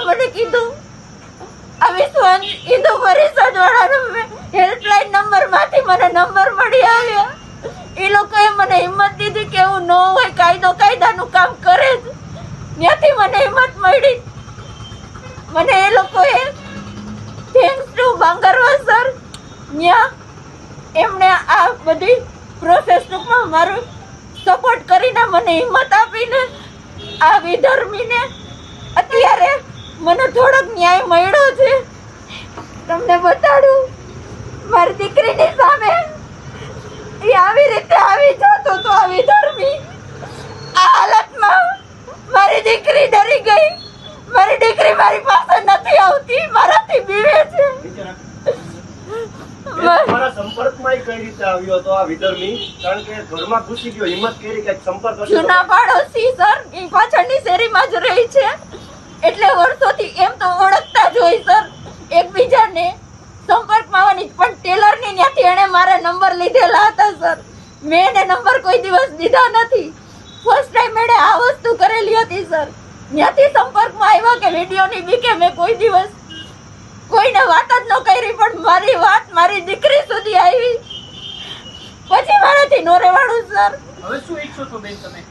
મને કીધું આ વિશ્વ હિન્દુ પરિષદ વાળાનો હેલ્પલાઇન નંબર માંથી મને નંબર મળી આવ્યા. એ લોકોએ મને હિંમત દીધી કે એવું ન હોય, કાયદાનું કામ કરે જ. ત્યાંથી મને હિંમત મળી. મને એ લોકોએ થેન્ક્સ ટુ બાંગરવા સર, ત્યાં એમણે આ બધી પ્રોસેસ ટૂંકમાં મારું સપોર્ટ કરીને મને હિંમત આપીને આ વિધર્મીને અત્યારે મને થોડોક ન્યાય મળ્યો છે. તમને બતાડું, મારી દીકરીની સામે એ આવી રીતે આવી જતો તો આ વિધર્મી. આ હાલતમાં મારી દીકરી ડરી ગઈ. મારી દીકરી મારી પાસે નથી આવતી, મારાથી બીવે છે. તમારા સંપર્કમાં કઈ રીતે આવ્યો હતો આ વિધર્મી? કારણ કે ઘરમાં ઘૂસી ગયો, હિંમત કરી કે સંપર્ક કરશે. જૂના પાડોશી સર, એ પાછળની શેરીમાં જ રહી છે, એટલે વર્ષોથી એમ તો ઓળખતા જ હોય સર એકબીજાને. સંપર્કમાં આવવાની પણ ટેલરની ત્યાંથી એણે મારા નંબર લીધેલા હતા સર. મેં એને નંબર કોઈ દિવસ દીધા નથી. ફર્સ્ટ ટાઈમ એણે આ વસ્તુ કરેલી હતી સર. ત્યાંથી સંપર્કમાં આવ્યા કે વિડીયોની બીકે મેં કોઈ દિવસ કોઈને વાત જ ન કરી, પણ મારી વાત મારી દીકરી સુધી આવી. પછી મારાથી નો રહેવાડું સર. હવે શું ઈચ્છો છો બેન તમે?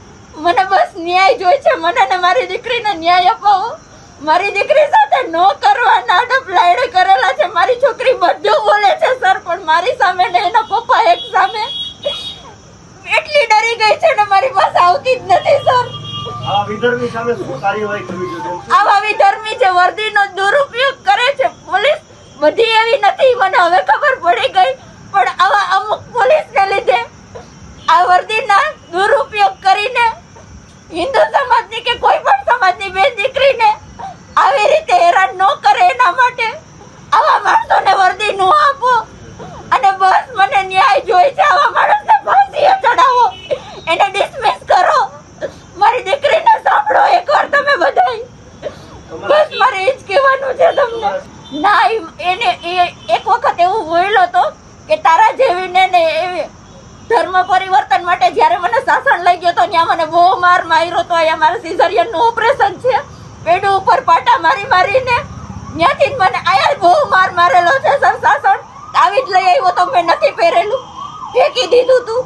મને બસ ન્યાય જોઈ છે. મને ને મારી દીકરીને ન્યાય અપાવો. મારી દીકરી સાથે નો કરવા નાટક લાડે કરેલા છે. મારી છોકરી બધું બોલે છે સર, પણ મારી સામે ને એના પપ્પા એક સામે એટલી ડરી ગઈ છે ને મારી પાસે આવતી જ નથી સર. આવા વિધર્મી સામે શું કાર્યવાહી કરવી જોઈએ? આવા વિધર્મી જે વર્દીનો દુરુપયોગ કરે છે, પોલીસ બધી એવી નથી મને હવે ખબર પડી ગઈ, પણ આવા અમુક પોલીસને લીધે આ વર્દીના દુરુપયોગ કરીને હિન્દુ સમાજની કે કોઈ પણ સમાજની બેન દીકરીને આવી રીતે હેરાન ન કરે એના માટે આવા માણસોને વર્દી ન આપો. અને બસ મને ન્યાય જોઈ છે. આવા માણસને ફાંસીએ ચડાવો, એને ડિસમિસ કરો. મારી દીકરીને સાંભળો એકવાર તમે બધાય. બસ મારે એ જ કહેવાનું છે તમને. ના, એને એક વખત એવું બોલ્યો હતો કે તારા જેવીને ને એવી ધર્મ પરિવર્તન માટે જ્યારે મને સાસણ લઈ ગયો તો ત્યાં મને બહુ માર માર્યો તો. અહીંયા મારા સિઝરિયનનું ઓપરેશન છે, પેડું ઉપર પાટા મારીને ત્યાંથી મને આયા બહુ માર મારેલો છે સર. સાસણ આવી જ લઈ આવ્યો તો મેં નથી પહેરેલું, ફેંકી દીધું તું.